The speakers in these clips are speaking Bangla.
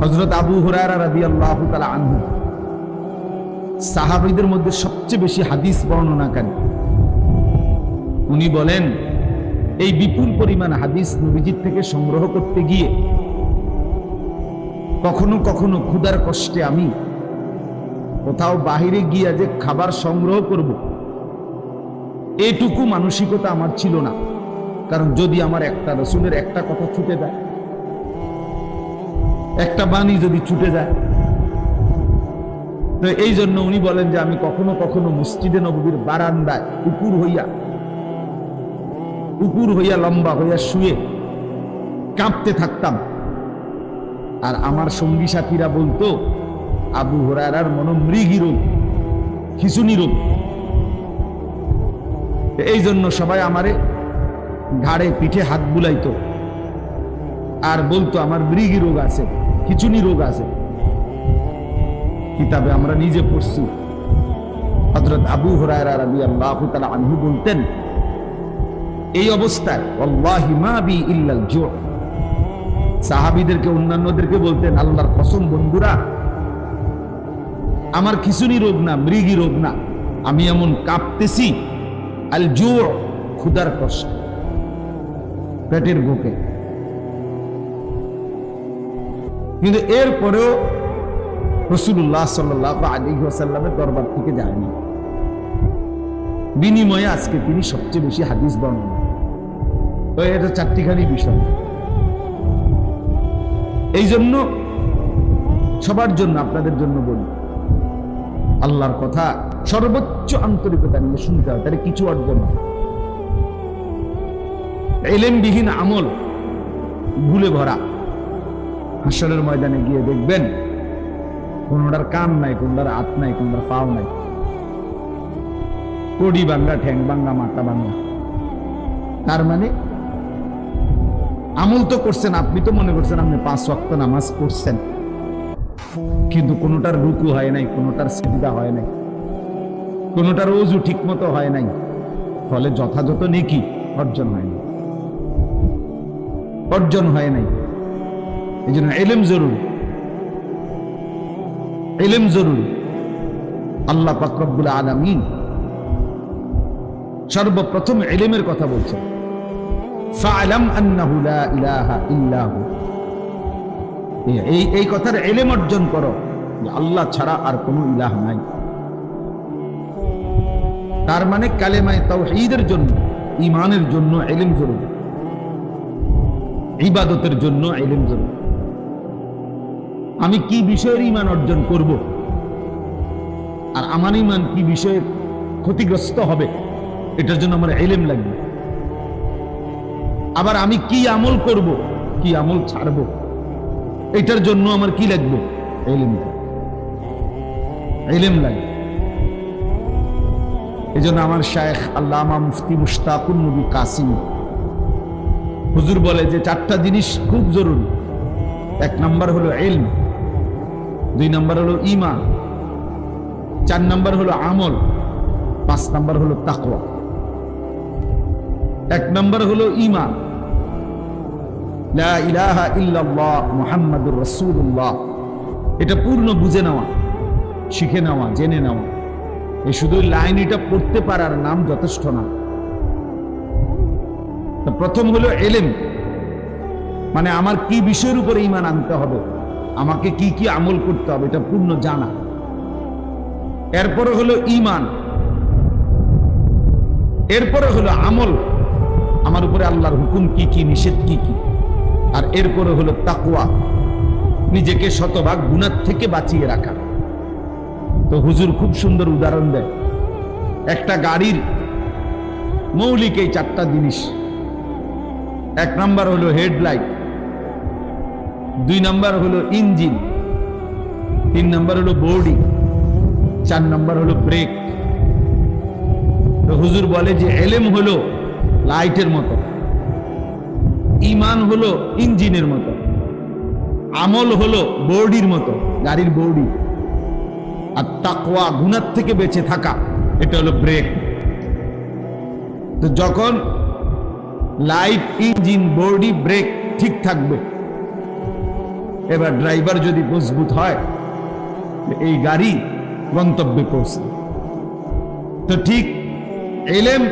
হযরত আবু হুরায়রা রাদিয়াল্লাহু তাআলা আনহু সাহাবীদের মধ্যে সবচেয়ে বেশি হাদিস বর্ণনাকারী। উনি বলেন, এই বিপুল পরিমাণ হাদিস নবীজির থেকে সংগ্রহ করতে গিয়ে কখনো কখনো ক্ষুধার কষ্টে আমি কোথাও বাহিরে গিয়া যে খাবার সংগ্রহ করব, এটুকু মানসিকতা আমার ছিল না। কারণ যদি আমার একটা রাসূলের একটা কথা ছুটে যায়, একটা বাণী যদি ছুটে যায়, তো এই জন্য উনি বলেন যে আমি কখনো কখনো মসজিদে নববীর বারান্দায় উপুর হইয়া লম্বা হইয়া শুয়ে কাঁপতে থাকতাম। আর আমার সঙ্গী সাথীরা বলতো, আবু হুরায়রার মনোমৃগী রোগ, খিঁচুনি রোগ। এই জন্য সবাই আমারে ঘাড়ে পিঠে হাত বুলাইতো আর বলতো আমার মৃগী রোগ আছে, খিঁচুনি রোগ আছে। কিতাবে আমরা নিজে পড়ছি, হযরত আবু হুরায়রা রাদিয়াল্লাহু তাআলা আনহু বলতেন, এই অবস্থায় ওয়াল্লাহি মা বি ইল্লাল জু', সাহাবীদেরকে অন্যান্যদেরকে বলতেন, আল্লাহর কসম বন্ধুরা, আমার খিঁচুনি রোগ না, মৃগী রোগ না, আমি এমন কাঁপতেছি আল জু', ক্ষুধার কষ্ট, পেটের ভোকে। কিন্তু এরপরেও রাসূলুল্লাহ সাল্লাল্লাহু আলাইহি ওয়াসাল্লামের দরবার থেকে যায়নি। বিনিময়ে আজকে তিনি সবচেয়ে বেশি হাদিস বর্ণনা। তো এটা চারটিখানি বিষয়। এই জন্য সবার জন্য, আপনাদের জন্য বলি, আল্লাহর কথা সর্বোচ্চ আন্তরিকতা নিয়ে শুনতে হবে, তাহলে কিছু অর্জন হয়। ইলমবিহীন আমল ভুলে ভরা। হাসরের ময়দানে গিয়ে দেখবেন কোনটার কান নাই, কোনটার হাত নাই, কোনটার পাও নাই, কোড়ি ভাঙ্গা, ঠ্যাং ভাঙ্গা, মাথা ভাঙ্গা। তার মানে আমল তো করছেন, আপনি তো মনে করছেন আপনি 5 ওয়াক্ত নামাজ পড়ছেন, কিন্তু কোনটার রুকু হয় নাই, কোনটার সিজদা হয় নাই, কোনটার ওযু ঠিক মতো হয় নাই, ফলে যথাযথ নেকি অর্জন হয় নাই, অর্জন হয় নাই। এই জন্য ইলম জরুরি, ইলম জরুরি। আল্লাহ পাক রব্বুল আলামিন সর্বপ্রথম ইলমের কথা বলছেন, ফা'লাম আন্নাহু লা ইলাহা ইল্লা হু। এই কথার ইলম অর্জন করো যে আল্লাহ ছাড়া আর কোনো ইলাহ নাই। তার মানে কালেমায়ে তাওহীদের জন্য, ঈমানের জন্য ইলম জরুরি, ইবাদতের জন্য ইলম জরুরি। আমি কি বিষয়ের ঈমান অর্জন করব, আর আমার ঈমান কি বিষয়ে ক্ষতিগ্রস্ত হবে, এটার জন্য আমার ইলম লাগবে। আবার আমি কি আমল করব, কি আমল ছাড়ব, এটার জন্য আমার কি লাগবে, ইলম লাগবে, ইলম লাগবে। এই জন্য আমার শায়েখ আল্লামা মুফতি মুশতাকুন নবী কাসিম হুজুর বলে যে 4টা জিনিস খুব জরুরি। 1 নাম্বার হলো ইলম, 2 নাম্বার হলো ঈমান, 4 নাম্বার হলো আমল, 5 নাম্বার হলো তাকওয়া। 1 নাম্বার হলো ঈমান, লা ইলাহা ইল্লাল্লাহ মুহাম্মাদুর রাসূলুল্লাহ। এটা পূর্ণ বুঝে নেওয়া, শিখে নেওয়া, জেনে নেওয়া। এই শুধু লাইন এটা পড়তে পারার নাম যথেষ্ট না। তো প্রথম হলো ইলম, মানে আমার কি বিষয়ের উপরে ঈমান আনতে হবে, আমাকে কি কি আমল করতে হবে, এটা পূর্ণ জানা। এরপরে হলো ঈমান, এরপরে হলো আমল, আমার উপরে আল্লাহর হুকুম কি কি, নিষেধ কি কি। আর এরপরে হলো তাকওয়া, নিজেকে শতভাগ গুনাহ থেকে বাঁচিয়ে রাখা। তো হুজুর খুব সুন্দর উদাহরণ দেয়, একটা গাড়ির মৌলিক এই 4টা জিনিস। 1 নাম্বার হলো হেডলাইট, 2 নাম্বার হলো ইঞ্জিন, 3 নাম্বার হলো বডি, 4 নাম্বার হলো ব্রেক। তো হুজুর বলে যে ইলম হলো লাইটের মতো, ঈমান হলো ইঞ্জিনের মতো, আমল হলো বডির মতো, গাড়ির বডি, আর তাকওয়া গুনাহ থেকে বেঁচে থাকা, এটা হলো ব্রেক। তো যখন লাইট, ইঞ্জিন, বডি, ব্রেক ঠিক থাকবে, এবার ড্রাইভার যদি মজবুত হয় এই গাড়ি গন্তব্যে পৌঁছে। তো ঠিক ইলম,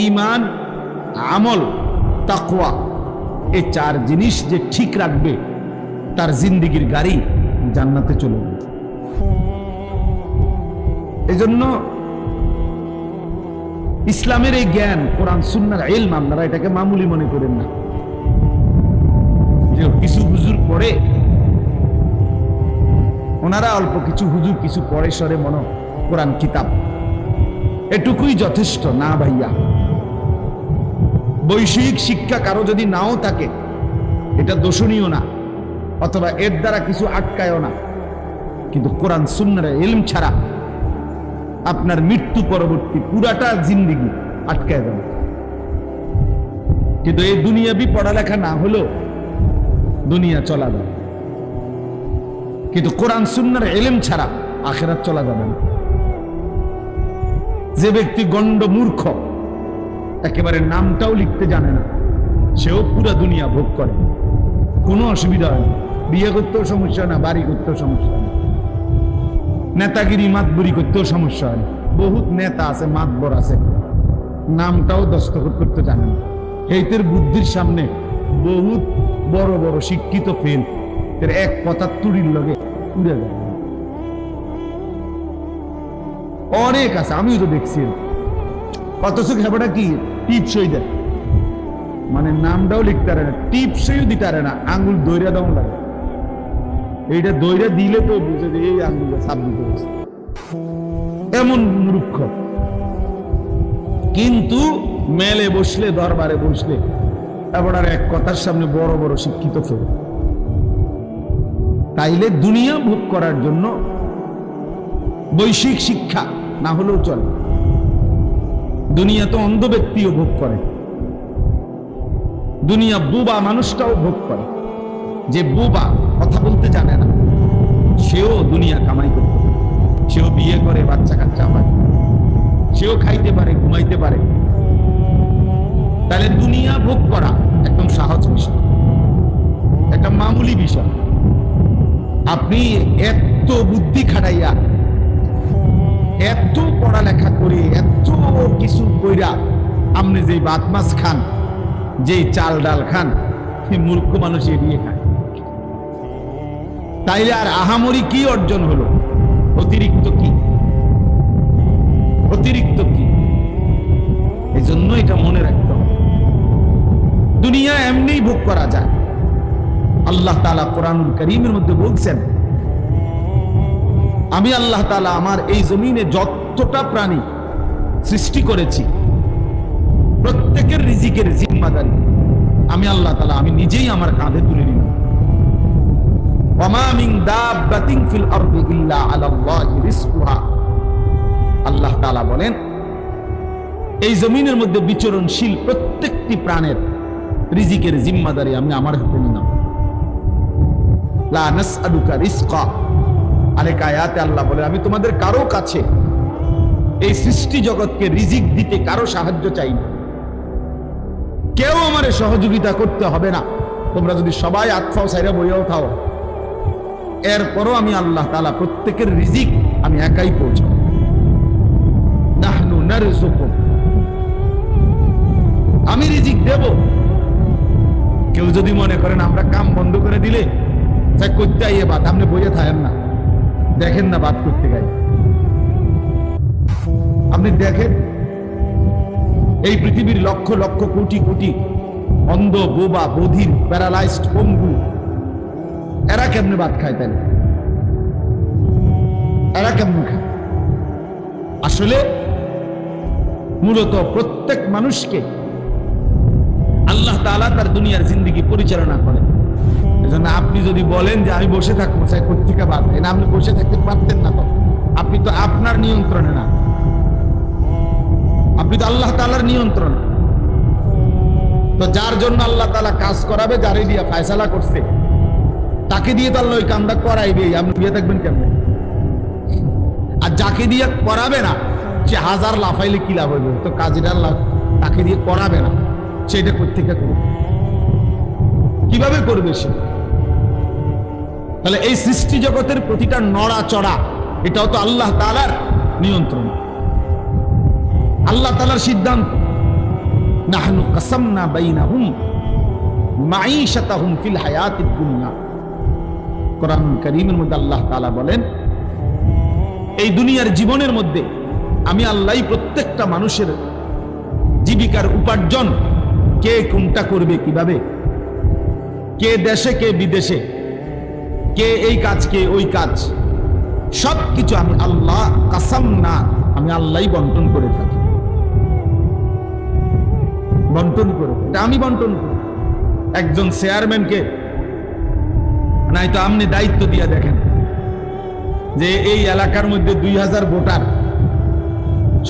ঈমান, আমল, তাকওয়া, এই চার জিনিস যে ঠিক রাখবে তার জিন্দেগির গাড়ি জান্নাতে চলে যাবে। এজন্য ইসলামের এই জ্ঞান, কোরআন সুন্নাহর ইলম, আপনারা এটাকে মামুলি মনে করেন না যে কিছু হুজুর পড়ে, ওনারা অল্প কিছু হুজুর কিছু পড়ে সরে মনে কোরআন কিতাব এটুকুই যথেষ্ট না ভাইয়া। বৈষয়িক শিক্ষা কারো যদি নাও থাকে এটা দোষণীয় না, অথবা এর দ্বারা কিছু আটকায়ও না, কিন্তু কোরআন সুন্নাহর ইলম ছাড়া আপনার মৃত্যু পরবর্তী পুরাটা জিন্দেগি আটকায় যাবে। কিন্তু এই দুনিয়াবি পড়ালেখা না হলেও দুনিয়া চলা যাবে, কিন্তু কোরআন সুন্নাহর ইলম ছাড়া আখিরাত চলা যাবে না। যে ব্যক্তি গণ্ড মূর্খ, একেবারে নামটাও লিখতে জানে না, সেও পুরা দুনিয়া ভোগ করে, কোনো অসুবিধা হয় না। বিয়ে করতেও সমস্যা হয় না, বাড়ি করতেও সমস্যা হয় না, নেতাগিরি মাতবরি করতেও সমস্যা হয় না। বহুত নেতা আছে, মাতবর আছে, নামটাও দস্তখত করতে জানে না। এইতের বুদ্ধির সামনে বহুত বড় বড় শিক্ষিত ফেল, এর এক কথা তুড়ির লগে উড়ে যায়। অনেক আছে, আমিও তো দেখছি। অথচ খেপাটা কি টিপসই দেয়, মানে নামটাও লিখতে পারে না, টিপসইও দিতে পারে না, আঙ্গুল দইরা দাও লাগে। এইটা দইরা দিলে তো বুঝে যে এই আঙ্গুলটা ছাপ দিতে হচ্ছে, এমন মূর্খ। কিন্তু মেলে বসলে, দরবারে বসলে এবার আর এক কথার সামনে বড় বড় শিক্ষিত ফেল। তাইলে দুনিয়া ভোগ করার জন্য বৈশ্বিক শিক্ষা না হলেও চলে। দুনিয়া তো অন্ধ ব্যক্তিও ভোগ করে, দুনিয়া বোবা মানুষটাও ভোগ করে। যে বোবা, কথা বলতে জানে না, সেও দুনিয়া কামাই করতে পারে, সেও বিয়ে করে, বাচ্চা কাচ্চা হয়, সেও খাইতে পারে, ঘুমাইতে পারে। তাহলে দুনিয়া ভোগ করা একদম সহজ বিষয়, একটা মামুলি বিষয়। আপনি এত বুদ্ধি খাটাইয়া, এত পড়ালেখা করে, এত কিছু কইরা আপনি যে ভাত মাছ খান, যে চাল ডাল খান, মূর্খ মানুষ এড়িয়ে খায়। তাইলে আর আহামরি কি অর্জন হলো? অতিরিক্ত কি? অতিরিক্ত কি? এই জন্য এটা মনে রাখতে হবে, দুনিয়া এমনি ভোগ করা যায়। আল্লাহ তাআলা কোরআনুল কারীমের মধ্যে বলছেন, আমি আল্লাহ তাআলা আমার এই জমিনে যতটা প্রাণী সৃষ্টি করেছি প্রত্যেকের রিজিকের জিম্মাদারি আমি আল্লাহ তাআলা আমি নিজেই আমার কাঁধে তুলে নিলাম। ওয়ামা মিন দাব্বাতিন ফিল আরদি ইল্লা আলাল্লাহি রিজকুহা। আল্লাহ তাআলা বলেন, এই জমিনের মধ্যে বিচরণশীল প্রত্যেকটি প্রাণের রিজিকের জিম্মাদারি আমি আমার হাতে নিলাম। লা নাসআলুকা রিজকা, আরেক আয়াতে আল্লাহ বলে, আমি তোমাদের কারো কাছে এই সৃষ্টি জগৎকে রিজিক দিতে কারো সাহায্য চাই না, কেউ আমারে সহযোগিতা করতে হবে না। তোমরা যদি সবাই আত্মাও সাইরা বইয়াও থাও, এরপরও আমি আল্লাহ তাআলা প্রত্যেকের রিজিক আমি একাই পৌঁছাবো। নাহনু নারযুকুম, আমি রিজিক দেব। কেউ যদি মনে করেন আমরা কাম বন্ধ করে দিলে তাই করতে আইয়ে বাদ, আপনি বইয়ে থাকেন না, দেখেন না বাদ করতে গাই। আপনি দেখেন এই পৃথিবীর লক্ষ লক্ষ কোটি কোটি অন্ধ, বোবা, বধির, প্যারালাইজড, পঙ্গু, এরা কেমনে ভাত খায়? তাই এরা কেমন খায়? আসলে মূলত প্রত্যেক মানুষকে আল্লাহ তাআলা তার দুনিয়ার জিন্দেগি পরিচালনা করেন। এজন্য আপনি যদি বলেন যে আমি বসে থাকবো, চাই কোত্থেকে বাদ, না আপনি বসে থাকতে পারতেন না, তো আপনি তো আপনার নিয়ন্ত্রণে না, আপনি তো আল্লাহ তাআলার নিয়ন্ত্রণে। তো যার জন্য আল্লাহ তাআলা কাজ করাবে, যারে দিয়ে ফয়সালা করছে, তাকে দিয়ে তো আল্লাহ ওই কামটা করাইবে। আপনি বিয়ে থাকবেন কেমনে? আর যাকে দিয়ে করাবে না, সে হাজার লাফাইলে কি লাভ হইবে? তো কাজীরা তাকে দিয়ে করাবে না, সেটা কোত্থেকে করবে, কিভাবে করবে সে? তাহলে এই সৃষ্টি জগতের প্রতিটা নড়াচড়া এটাও তো আল্লাহ তাআলার নিয়ন্ত্রণ, আল্লাহ তাআলার সিদ্ধান্ত। নাহনু কাসামনা বাইনাহুম মাঈশাতাহুম ফিল হায়াতিদ দুনিয়া। কোরআন কারীমের মধ্যে আল্লাহ তাআলা বলেন, এই দুনিয়ার জীবনের মধ্যে আমি আল্লাহই প্রত্যেকটা মানুষের জীবিকার উপার্জন কে কোনটা করবে, কিভাবে, কে দেশে কে বিদেশে, কে এই কাজ কে ওই কাজ, সবকিছু আমি আল্লাহ কাসামনা, আমি আল্লাহই বন্টন করে থাকি। বন্টন করে, এটা আমি বন্টন করি। একজন চেয়ারম্যানকে নাই তো আপনি দায়িত্ব দিয়ে দেখেন যে এই এলাকার মধ্যে 2000 ভোটার,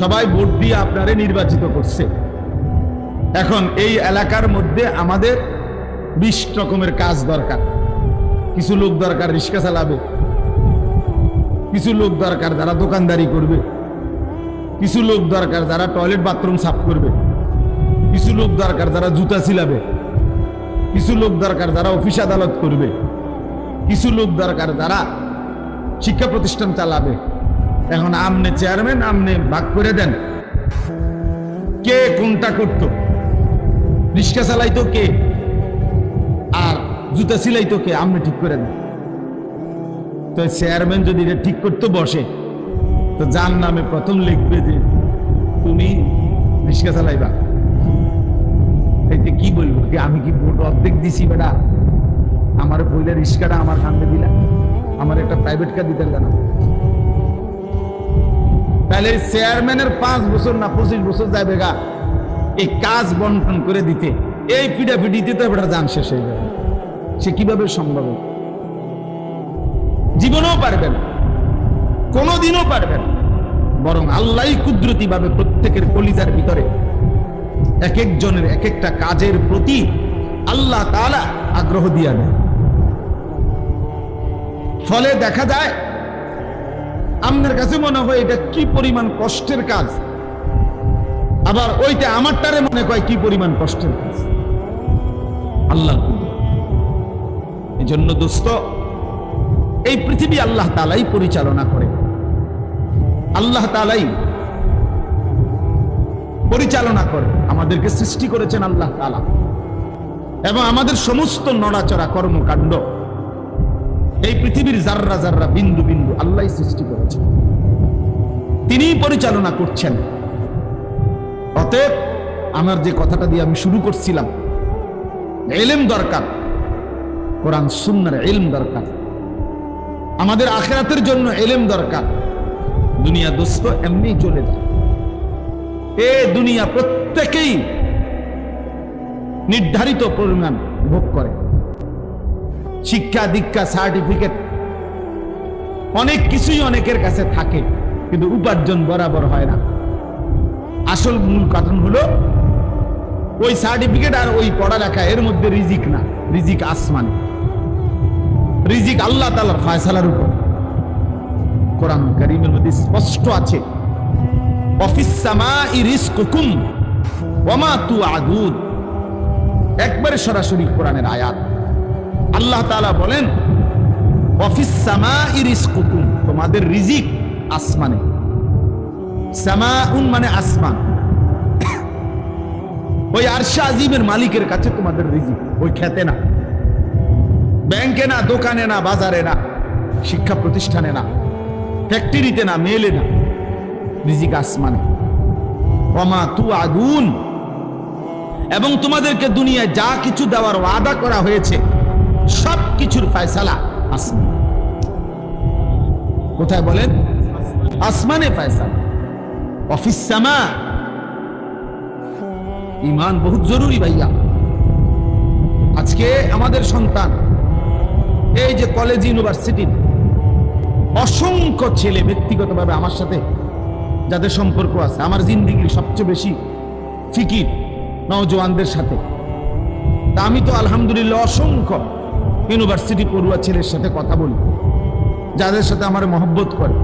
সবাই ভোট দিয়ে আপনারে নির্বাচিত করছে। এখন এই এলাকার মধ্যে আমাদের 20 রকমের কাজ দরকার। কিছু লোক দরকার রিক্সা চালাবে, কিছু লোক দরকার যারা দোকানদারি করবে, কিছু লোক দরকার যারা টয়লেট বাথরুম সাফ করবে, কিছু লোক দরকার যারা জুতা সিলাবে, কিছু লোক দরকার যারা অফিস আদালত করবে, কিছু লোক দরকার যারা শিক্ষা প্রতিষ্ঠান চালাবে। এখন আমনে চেয়ারম্যান, আমনে ভাগ করে দেন কে কোনটা করতো। রিক্সা চালাইতো কে আর জুতা সিলাইতো কে, আমনে ঠিক করে দেন। তো চেয়ারম্যান যদি এটা ঠিক করতে বসে তো যার নামে প্রথম লিখবে যে তুমি রিক্সা চালাইবা। এতে কি বলবো, আমি কি ভোট অর্ধেক দিছি বেটা, আমার বইলে রিক্সাটা আমার কান্দে দিলা, আমার একটা প্রাইভেট কার দিতে না। তাহলে চেয়ারম্যানের 5 বছর না 25 বছর যাবে গা এই কাজ বন্টন করে দিতে, এই পিডাপিডিতে তো বেটা যান শেষ হয়ে যাবে। সে কিভাবে সম্ভব? জীবনেও পারবে না, কোনোদিনও পারবে না। বরং আল্লাহই কুদরতি ভাবে প্রত্যেকের কলিজার ভিতরে এক একজনের এক একটা কাজের প্রতি আল্লাহ তাআলা আগ্রহ দিয়া দেয়। ফলে দেখা যায় আপনার কাছে মনে হয় এটা কি পরিমাণ কষ্টের কাজ, আবার ওইটা আমারটারে মনে হয় কি পরিমাণ কষ্টের কাজ। আল্লাহ এই জন্য দোস্ত, এই পৃথিবী আল্লাহ তাআলাই পরিচালনা করে, আল্লাহ তাআলাই পরিচালনা করে। আমাদেরকে সৃষ্টি করেছেন আল্লাহ তাআলা, এবং আমাদের সমস্ত নড়াচড়া কর্মকাণ্ড এই পৃথিবীর জাররা জাররা বিন্দু বিন্দু আল্লাহই সৃষ্টি করেছেন, তিনিই পরিচালনা করছেন। অতএব আমার যে কথাটা দিয়ে আমি শুরু করছিলাম, ইলম দরকার, কোরআন সুন্নাহর ইলম দরকার, আমাদের আখিরাতের জন্য ইলম দরকার। দুনিয়া দোস্ত এমনি চলে যায়, এ দুনিয়া প্রত্যেকেই নির্ধারিত পরিমাণ ভোগ করে। শিক্ষা দীক্ষা সার্টিফিকেট অনেক কিছুই অনেকের কাছে থাকে, কিন্তু উপার্জন বরাবর হয় না। আসল মূল কারণ হলো ওই সার্টিফিকেট আর ওই পড়ালেখা এর মধ্যে রিজিক না, রিজিক আসমানে, রিজিক আল্লাহ তাআলার ফয়সালার উপর। কোরআন কারীমের মধ্যে স্পষ্ট আছে, ওয়াফিস সামাই রিজকুকুম ওয়া মা তুআদুন। একবারে সরাসরি কোরআনের আয়াত। আল্লাহ তাআলা বলেন ওয়াফিস সামাই রিজকুকুম, তোমাদের রিজিক আসমানে। সামাউন মানে আসমান, ওই আরশে আজিমের মালিকের কাছে তোমাদের রিজিক, ওই খেতে না, ব্যাংকে না, দোকানে না, বাজারে না, শিক্ষা প্রতিষ্ঠানে না, ফ্যাক্টরিতে না, মেলে না, রিজিক আসমানে। ওয়া মা তুআদুন, এবং তোমাদেরকে দুনিয়ায় যা কিছু দেওয়ার ওয়াদা করা হয়েছে সব কিছুর ফয়সালা আসমানে। কোথায় বলেন? আসমানে ফয়সালা। অফিস সামা, ঈমান বহুত জরুরি ভাইয়া। আজকে আমাদের সন্তান এই যে কলেজ ইউনিভার্সিটি, অসংখ্য ছেলে ব্যক্তিগতভাবে আমার সাথে যাদের সম্পর্ক আছে, আমার জিন্দেগির সবচেয়ে বেশি ফিকির নওজওয়ানদের সাথে। তা আমি তো আলহামদুলিল্লাহ অসংখ্য ইউনিভার্সিটি পড়ুয়া ছেলের সাথে কথা বলি, যাদের সাথে আমার মহব্বত করে।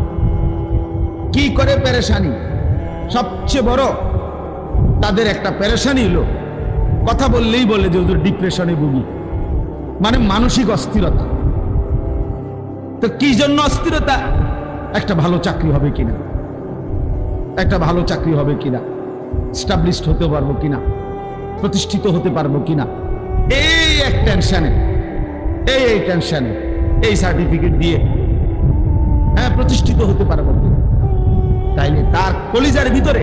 কি করে পেরেশানি, সবচেয়ে বড় তাদের একটা পেরেশানি হলো কথা বললেই বলে যে ওদের ডিপ্রেশনে ভুগি, মানে মানসিক অস্থিরতা। তো কি জন্য অস্থিরতা? একটা ভালো চাকরি হবে কিনা, একটা ভালো চাকরি হবে কিনা, এস্টাবলিশড হতে পারবো কিনা, প্রতিষ্ঠিত হতে পারবো কিনা, এই এক টেনশনে, এই টেনশনে, এই সার্টিফিকেট দিয়ে প্রতিষ্ঠিত হতে পারবো কিনা। তাইলে তার কলিজার ভিতরে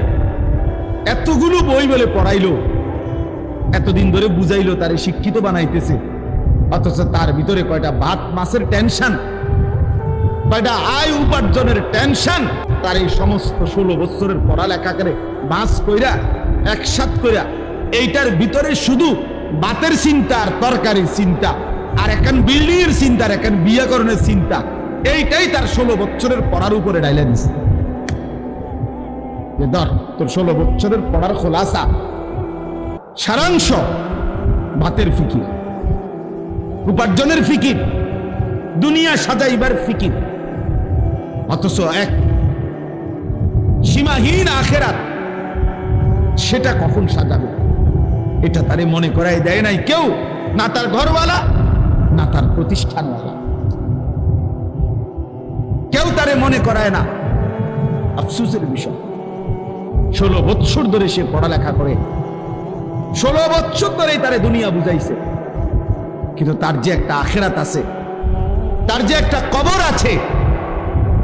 এতগুলো বই বলে পড়াইলো, এতদিন ধরে বুঝাইলো, তারে শিক্ষিত বানাইতেছে, অথচ তার ভিতরে কয়টা ভাত মাছের টেনশন, কয়টা আয় উপার্জনের টেনশন। তার এই সমস্ত 16 বছরের পড়ালেখা করে বাস কইরা একসাথ কইরা এইটার ভিতরে শুধু ভাতের চিন্তা আর তরকারির চিন্তা আর এখন বিল্ডিং এর চিন্তা আর এখন বিয়াকরণের চিন্তা, এইটাই তার 16 বছরের পড়ার উপরে ডাইলা দিছে। ধর তোর 16 বছরের পড়ার খোলাসা, সারাংশ ভাতের ফিকির, উপার্জনের ফিকির, দুনিয়া সাজাইবার ফিকির, অথচ এক সীমাহীন আখেরাত সেটা কখন সাজাবে এটা তারে মনে করাই দেয় নাই কেউ, না তার ঘরওয়ালা না তার প্রতিষ্ঠানওয়ালা, কেউ তারে মনে করায় না। আফসোসের বিষয়, 16 বছর ধরে সে পড়ালেখা করে, 16 বছর ধরে তারে দুনিয়া বুঝাইছে, কিন্তু তার যে একটা আখেরাত আছে, তার যে একটা কবর আছে,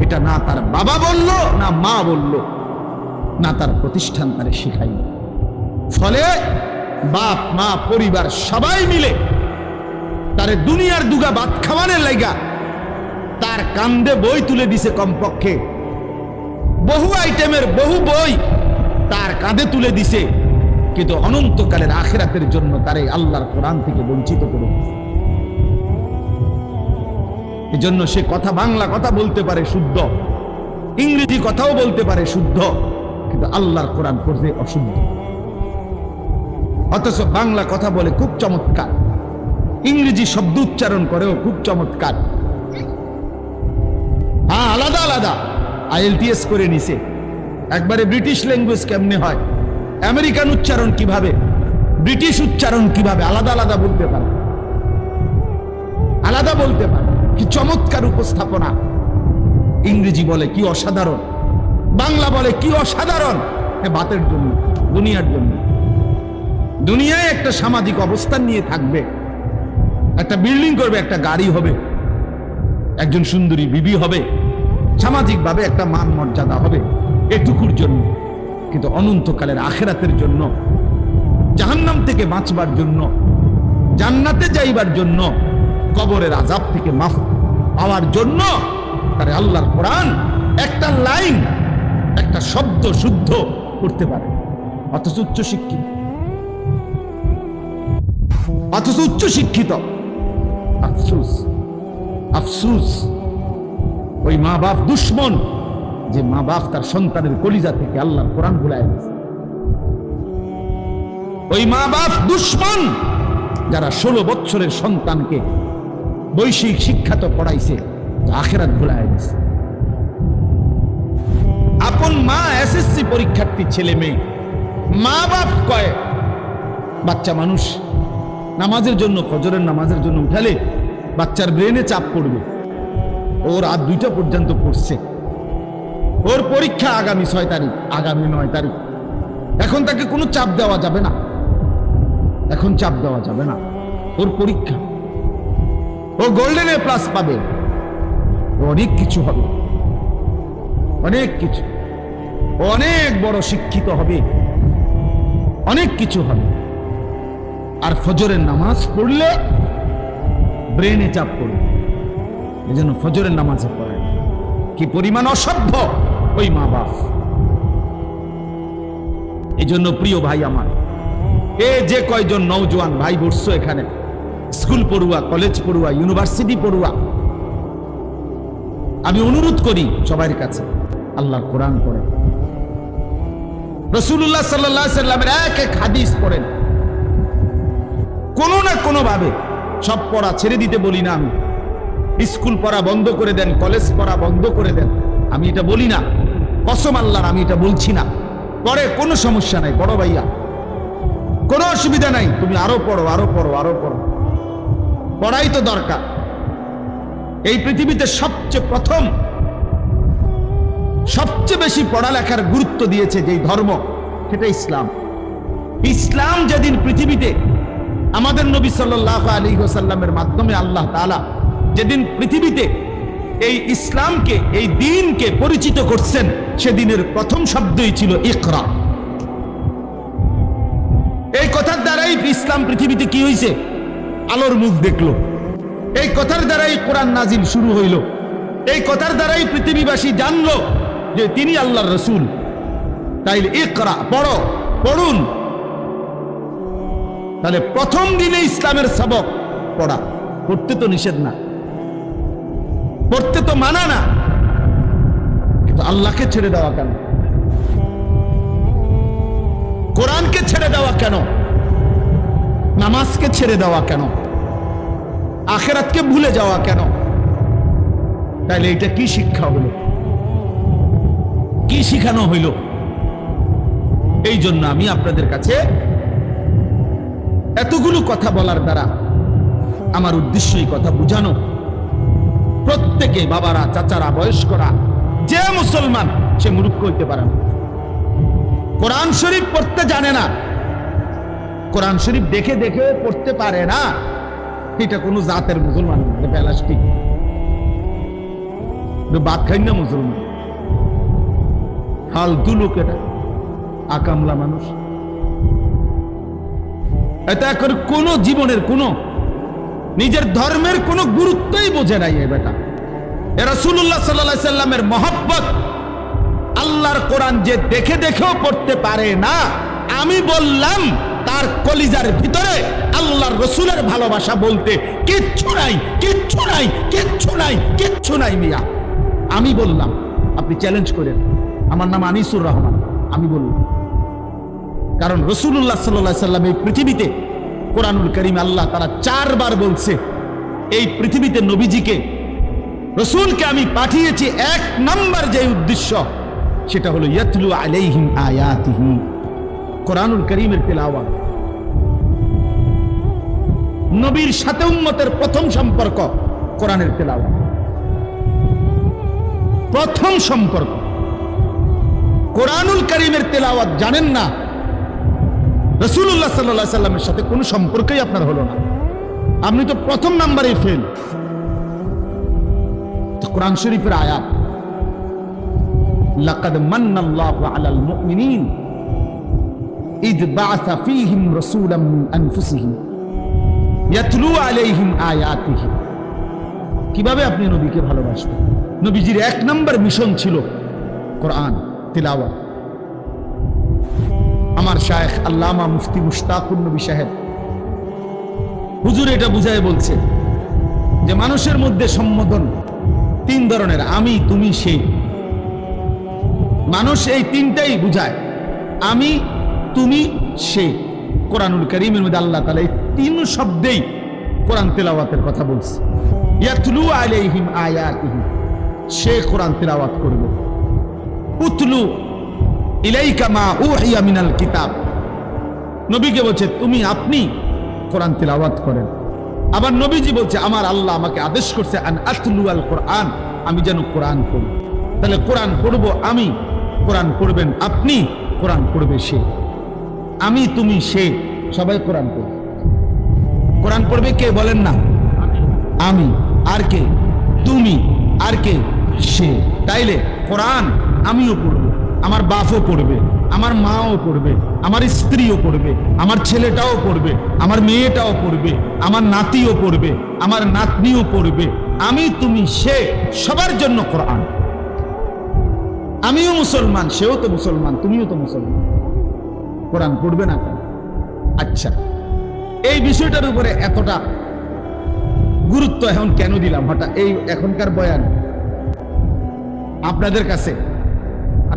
এটা না তার বাবা বলল, না মা বলল, না তার প্রতিষ্ঠান তারে শিখাই। ফলে বাপ মা পরিবার সবাই মিলে তারে দুনিয়ার দুগা ভাত খাওয়ানোর লাইগা তার কান্দে বই তুলে দিছে, কমপক্ষে বহু আইটেমের বহু বই তার কাঁধে তুলে দিছে, কিন্তু অনন্তকালের আখিরাতের জন্য তারে আল্লাহর কোরআন থেকে বঞ্চিত করে দিছে। এজন্য সে কথা, বাংলা কথা বলতে পারে শুদ্ধ, ইংরেজি কথাও বলতে পারে শুদ্ধ, কিন্তু আল্লাহর কোরআন পড়তে অশুদ্ধ। অথচ বাংলা কথা বলে খুব চমৎকার, ইংরেজি শব্দ উচ্চারণ করেও খুব চমৎকার। হ্যাঁ, আলাদা আলাদা IELTS করে নিছে, একবারে ব্রিটিশ ল্যাঙ্গুয়েজ কেমনে হয়, আমেরিকান উচ্চারণ কিভাবে, ব্রিটিশ উচ্চারণ কিভাবে, আলাদা আলাদা বলতে পারে, আলাদা বলতে পারে। কি চমৎকার উপস্থাপনা! ইংরেজি বলে কি অসাধারণ, বাংলা বলে কি অসাধারণ। ভাতের জন্য, দুনিয়ার জন্য, দুনিয়ায় একটা সামাজিক অবস্থান নিয়ে থাকবে, একটা বিল্ডিং করবে, একটা গাড়ি হবে, একজন সুন্দরী বিবি হবে, সামাজিকভাবে একটা মান মর্যাদা হবে, এটুকুর জন্য। কিন্তু অনন্তকালের আখিরাতের জন্য, জাহান্নাম থেকে বাঁচবার জন্য, জান্নাতে যাইবার জন্য, কবরের আযাব থেকে মাফ পাওয়ার জন্য তারে আল্লাহর কোরআন একটা লাইন, একটা শব্দ শুদ্ধ করতে পারে। অথচ উচ্চ শিক্ষিত, অথচ উচ্চ শিক্ষিত। আফসোস, আফসোস ওই মা বাপ দুশ্মন, যে মা বাপ তার সন্তানের কলিজা থেকে আল্লাহর কোরআন ভুলায় গেছে। ওই মা বাপ দুশ্মন যারা 16 বছরের সন্তানকে বৈষয়িক শিক্ষা তো পড়াইছে, আখিরাত ভুলায় গেছে। আপন মা SSC পরীক্ষার্থী ছেলে মেয়ে, মা বাপ কয় বাচ্চা মানুষ নামাজের জন্য, ফজরের নামাজের জন্য উঠালে বাচ্চার ব্রেনে চাপ পড়বে, ওর রাত 2টা পর্যন্ত পড়ছে, ওর পরীক্ষা আগামী 6 তারিখ, আগামী 9 তারিখ, এখন তাকে কোনো চাপ দেওয়া যাবে না, এখন চাপ দেওয়া যাবে না, ওর পরীক্ষা, ও গোল্ডেন A+ পাবে, অনেক কিছু হবে, অনেক কিছু, অনেক বড় শিক্ষিত হবে, অনেক কিছু হবে। আর ফজরের নামাজ পড়লে ব্রেনে চাপ পড়বে, এজন্য ফজরের নামাজে পড়ে। কি পরিমাণ অসভ্য ওই মা বাপ! এজন্য প্রিয় ভাই আমার, এ যে কয়জন নওজোয়ান ভাই বসছো এখানে, স্কুল পড়ুয়া, কলেজ পড়ুয়া, ইউনিভার্সিটি পড়ুয়া, আমি অনুরোধ করি সবার কাছে, আল্লাহর কোরআন পড়েন, রাসূলুল্লাহ সাল্লাল্লাহু আলাইহি সাল্লামের এক এক হাদিস পড়েন, কোনো না কোনো ভাবে। সব পড়া ছেড়ে দিতে বলি না আমি, স্কুল পড়া বন্ধ করে দেন, কলেজ পড়া বন্ধ করে দেন, আমি এটা বলি না, কসম আল্লাহর আমি এটা বলছি না। পড়ে কোনো সমস্যা নাই, বড় ভাইয়া, কোনো অসুবিধা নাই, তুমি আরো পড়ো, আরো পড়ো, আরো পড়ো, পড়াই তো দরকার। এই পৃথিবীতে সবচেয়ে প্রথম সবচেয়ে বেশি পড়ালেখার গুরুত্ব দিয়েছে যেই ধর্ম, সেটা ইসলাম। ইসলাম যেদিন পৃথিবীতে আমাদের নবী সাল্লাল্লাহু আলাইহি ওয়াসাল্লামের মাধ্যমে আল্লাহ তাআলা যেদিন পৃথিবীতে এই ইসলামকে, এই দ্বীনকে পরিচিত করছেন, সেদিনের প্রথম শব্দই ছিল ইকরা। এই কথার দ্বারাই ইসলাম পৃথিবীতে কি হয়েছে? আলোর মুখ দেখলো। এই কথার দ্বারাই কোরআন নাজিল শুরু হইল। এই কথার দ্বারাই পৃথিবীবাসী জানলো যে তিনি আল্লাহর রাসূল। তাইলে ইকরা, পড়ো, পড়ুন। তাহলে প্রথম দিনে ইসলামের সবক পড়া। পড়তে তো নিষেধ না, পড়তে তো মানা না, কিন্তু আল্লাহকে ছেড়ে দেওয়া কেন? কোরআনকে ছেড়ে দেওয়া কেন? নামাজকে ছেড়ে দেওয়া কেন? আখিরাতকে ভুলে যাওয়া কেন? তাইলে এটা কি শিক্ষা হলো? কি শিখানো হইল? এই জন্য আমি আপনাদের কাছে এতগুলো কথা বলার দ্বারা আমার উদ্দেশ্য এই কথা বুঝানো, প্রত্যেকে, বাবারা, চাচারা, বয়স্করা, যে মুসলমান সে মূর্খ হইতে পারে না। কোরআন শরীফ পড়তে জানে না, কোরআন শরীফ দেখে দেখে পড়তে পারে না, এটা কোন জাতের মুসলমান না, প্লাস্টিক বাদ খাই না মুসলমান, ফালতু লোক, এটা আকামলা মানুষ। এটা এখন কোন জীবনের কোন নিজের ধর্মের কোন গুরুত্বই বোঝে নাই। এই বেটা রাসূলুল্লাহ সাল্লাল্লাহু আলাইহি সাল্লামের মহব্বত, আল্লাহর কোরআন যে দেখে দেখেও পড়তে পারে না, আমি বললাম তার কলিজার ভিতরে আল্লাহর রাসূলের ভালোবাসা বলতে কিচ্ছু নাই, কিচ্ছু নাই, কিচ্ছু নাই, কিচ্ছু নাই মিয়া। আমি বললাম, আপনি চ্যালেঞ্জ করেন। আমার নাম আনিসুর রহমান, আমি বললাম। কারণ রাসূলুল্লাহ সাল্লাল্লাহু আলাইহি সাল্লাম এই পৃথিবীতে, কোরআনুল কারীম আল্লাহ তাআলা 4 বার বলছে, এই পৃথিবীতে নবীজিকে, রাসূলকে আমি পাঠিয়েছি এক নাম্বার যে উদ্দেশ্য, সেটা হলো ইয়াতলু আলাইহিম আয়াতিহি, কোরআনুল কারীমের তেলাওয়াত। নবীর সাথে উম্মতের প্রথম সম্পর্ক কোরআনের তেলাওয়াত, প্রথম সম্পর্ক। কোরআনুল কারীমের তেলাওয়াত জানেন না, রাসূলুল্লাহ সাল্লাল্লাহু আলাইহি সাল্লামের সাথে কোনো সম্পর্কই আপনার হলো না, আপনি তো প্রথম নাম্বারে ফেল। কোরআন শরীফের আয়াত, লাকাদ মান্নাল্লাহু আলাল মুমিনিন ইয বা'আসা ফীহিম রাসূলাম মিন আনফুসিহিম ইয়াতলু আলাইহিম আয়াতিহি। কিভাবে আপনি নবীকে ভালোবাসবেন? নবীজির 1 নাম্বার মিশন ছিল কোরআন তিলাওয়াত। আমার শায়েখ আল্লামা মুফতি মুশতাকুর নবী সাহেব হুজুর এটা বুঝায় বলছে যে মানুষের মধ্যে সম্বোধন 3 ধরনের, আমি, তুমি, সে। মানুষ এই 3টাই বুঝায়, আমি, তুমি, সে। কোরআনুল কারীমের মধ্যে আল্লাহ তাআলা এই 3 শব্দেই কোরআন তেলাওয়াতের কথা বলছে। ইয়াতলু আলাইহিম আয়াতিহি, সে কোরআন তেলাওয়াত করবে। উতলু ইলাইকা মা উহিয়া মিনাল কিতাব, নবীকে বলছে তুমি, আপনি কোরআন তেলাওয়াত করেন। আবার নবীজি বলছে আমার আল্লাহ আমাকে আদেশ করছে আন আতলু আল কোরআন, আমি যেন কোরআন পড়ি। তাহলে কোরআন পড়বো আমি, কোরআন পড়বেন আপনি, কোরআন পড়বে সে। আমি, তুমি, সে, সবাই কোরআন পড়বে। কোরআন পড়বে কে বলেন না? আমি, আর কে? তুমি, আর কে? সে। তাইলে কোরআন আমিও পড়ব, আমার বাপও পড়বে, আমার মাও পড়বে, আমার স্ত্রীও পড়বে, আমার ছেলেটাও পড়বে, আমার মেয়েটাও পড়বে, আমার নাতিও পড়বে, আমার নাতনিও পড়বে। আমি, তুমি, সে, সবার জন্য কোরআন। আমিও মুসলমান, সেও তো মুসলমান, তুমিও তো মুসলমান, কোরআন পড়বে না কেন? আচ্ছা, এই বিষয়টার উপরে এতটা গুরুত্ব এখন কেন দিলাম হঠাৎ এই এখনকার বয়ান? আপনাদের কাছে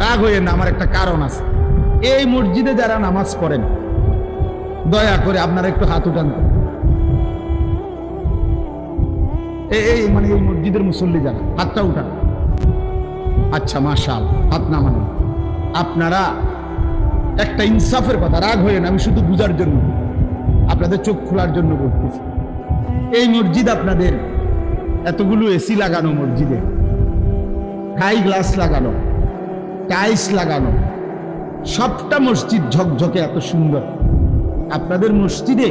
রাগ হয়ে না, আমার একটা কারণ আছে। এই মসজিদে যারা নামাজ পড়েন, দয়া করে আপনারা একটু হাত উঠান তো। এই মানে এই মসজিদের মুসল্লি যারা, হাতটা উঠান। আচ্ছা, মাশাআল্লাহ, হাত নামানো। আপনারা একটা ইনসাফের কথা, রাগ হয়ে না, আমি শুধু বুঝার জন্য, আপনাদের চোখ খোলার জন্য বলতেছি। এই মসজিদ আপনাদের এতগুলো এসি লাগানো মসজিদে, হাই গ্লাস লাগানো, টাইলস লাগানো, সবটা মসজিদ ঝকঝকে এত সুন্দর। আপনাদের মসজিদে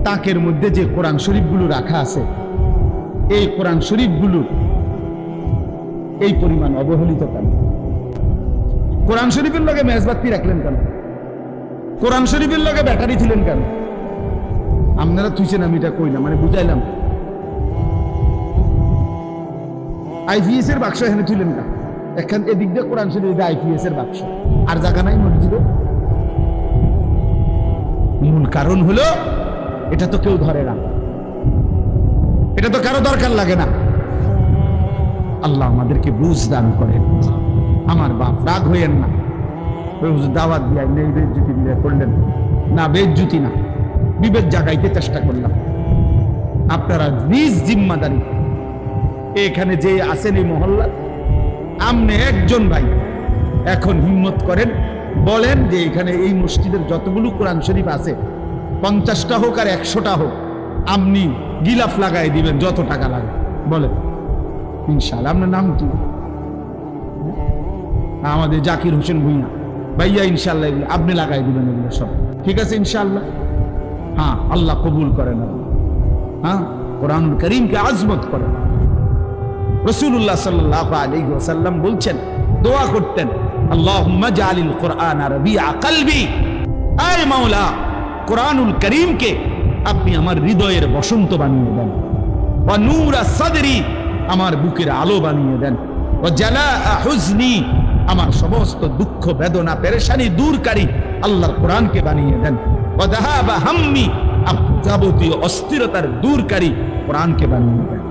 তাকের মধ্যে যে কোরআন শরীফগুলো রাখা আছে, এই কোরআন শরীফগুলো এই পরিমাণ অবহেলিত কেন? কোরআন শরীফের লগে মেজবাতি রাখলেন কেন? কোরআন শরীফের লগে ব্যাটারি ছিলেন কেন? আপনারা তুইছেন, আমি এটা কই না, মানে বুঝাইলাম। আইপিএস এর বাক্স এখানে তুলেন কেন? এখান এদিক দিয়ে কোরআন শরীফ, আইপিএস এর বাক্স, আর জায়গা নাই মসজিদে। মূল কারণ হলো এটা তো কেউ ধরে না, এটা তো কারো দরকার লাগে না। আল্লাহ আমাদেরকে বুঝ দান করেন। আমার বাপ, রাগ হইয়েন না, দাওয়াত দিয়ে বেজ্জুতি দিয়ে করলেন না, বেজ্জুতি না, বিবেক জাগাইতে চেষ্টা করলাম। আপনারা নিজ জিম্মাদারি এখানে যে আছেন এই মহল্লা, আমনে একজন ভাই এখন হিম্মত করেন, বলেন যে এখানে এই মসজিদের যতগুলো কোরআন শরীফ আছে, 50টা হোক আর 100টা হোক, আপনি গিলাফ লাগাই দিবেন যত টাকা লাগে, বলেন ইনশাআল্লাহ। আপনার নাম কি? আমাদের জাকির হোসেন ভুঁইয়া ভাইয়া, ইনশাআল্লাহ এগুলো আপনি লাগাই দিবেন, এগুলো সব ঠিক আছে ইনশাআল্লাহ। হ্যাঁ, আল্লাহ কবুল করেন। হ্যাঁ, কোরআনুল কারীমকে আজমত করেন। রাসূলুল্লাহ সাল্লাল্লাহু আলাইহি ওয়াসাল্লাম বলছেন, দোয়া করতেন, আল্লাহুম্মা জাআলিল কুরআনা রাবিআ কলবি, আয় মাওলা কোরআনুল কারীমকে আপনি আমার হৃদয়ের বসন্ত বানিয়ে দেন, ওয়া নূরা সাদরি, আমার বুকের আলো বানিয়ে দেন, ওয়া জালাআ হুজনি, আমার সমস্ত দুঃখ বেদনা পেরেশানি দূরকারী আল্লাহর কোরআনকে বানিয়ে দেন, ওয়া যাহাবা হাম্মি, যাবতীয় অস্থিরতার দূরকারী কোরআনকে বানিয়ে দেন।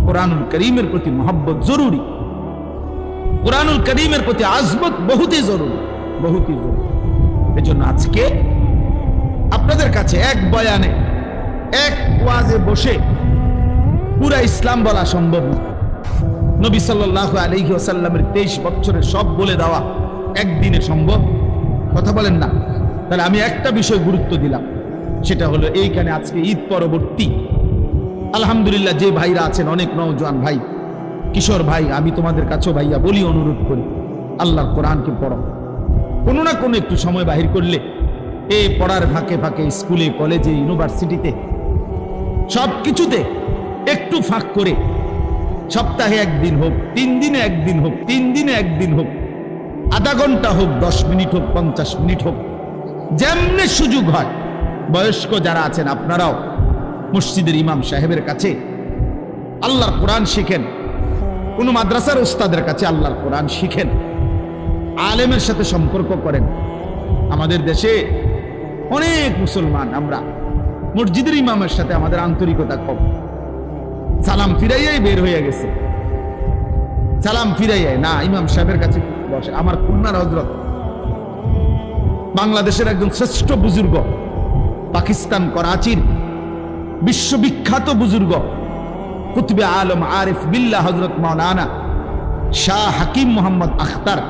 কোরআনুল কারীমের প্রতি মহব্বত জরুরি, কোরআনুল কারীমের প্রতি আজমত বহুতই জরুরি, বহুতই জরুরি। এজন্য আজকে আপনাদের কাছে এক বয়ানে, এক ওয়াজে বসে পুরা ইসলাম বলা সম্ভব না। নবী সাল্লাল্লাহু আলাইহি ওয়াসাল্লামের 23 বছরের সব বলে দেওয়া একদিনে সম্ভব? কথা বলেন না। তাহলে আমি একটা বিষয় গুরুত্ব দিলাম, সেটা হলো এইখানে আজকে ঈদ পরবর্তী আলহামদুলিল্লাহ যে ভাইরা আছেন, অনেক নওজোয়ান ভাই, কিশোর ভাই, আমি তোমাদের কাছেও ভাইয়া বলি, অনুরোধ করি, আল্লাহর কোরআনকে পড়ো। কোনো না কোনো একটু সময় বাহির করলে এই পড়ার ফাঁকে ফাঁকে স্কুলে, কলেজে, ইউনিভার্সিটিতে, সব কিছুতে একটু ফাঁক করে সপ্তাহে একদিন হোক, 3 দিনে একদিন হোক, 3 দিনে একদিন হোক, আধা ঘন্টা হোক, 10 মিনিট হোক, 50 মিনিট হোক, যেমনি সুযোগ হয়, বয়স্ক যারা আছেন আপনারাও মসজিদের ইমাম সাহেবের কাছে আল্লাহর কোরআন শিখেন, কোন মাদ্রাসার ওস্তাদের কাছে আল্লাহর কোরআন শিখেন, আলেমের সাথে সম্পর্ক করেন। আমাদের দেশে অনেক মুসলমান আমরা মসজিদের ইমামের সাথে আমাদের আন্তরিকতা কম, সালাম ফিরাইয়াই বের হয়ে গেছে, সালাম ফিরাইয়াই না, ইমাম সাহেবের কাছে বসে। আমার খুলনার হযরত, বাংলাদেশের একজন শ্রেষ্ঠ বুজুর্গ, পাকিস্তান করাচির বিশ্ববিখ্যাত বুজুর্গ, কুতুবে আলম আরিফ বিল্লাহ হযরত মাওলানা শাহ হাকিম মোহাম্মদ আখতার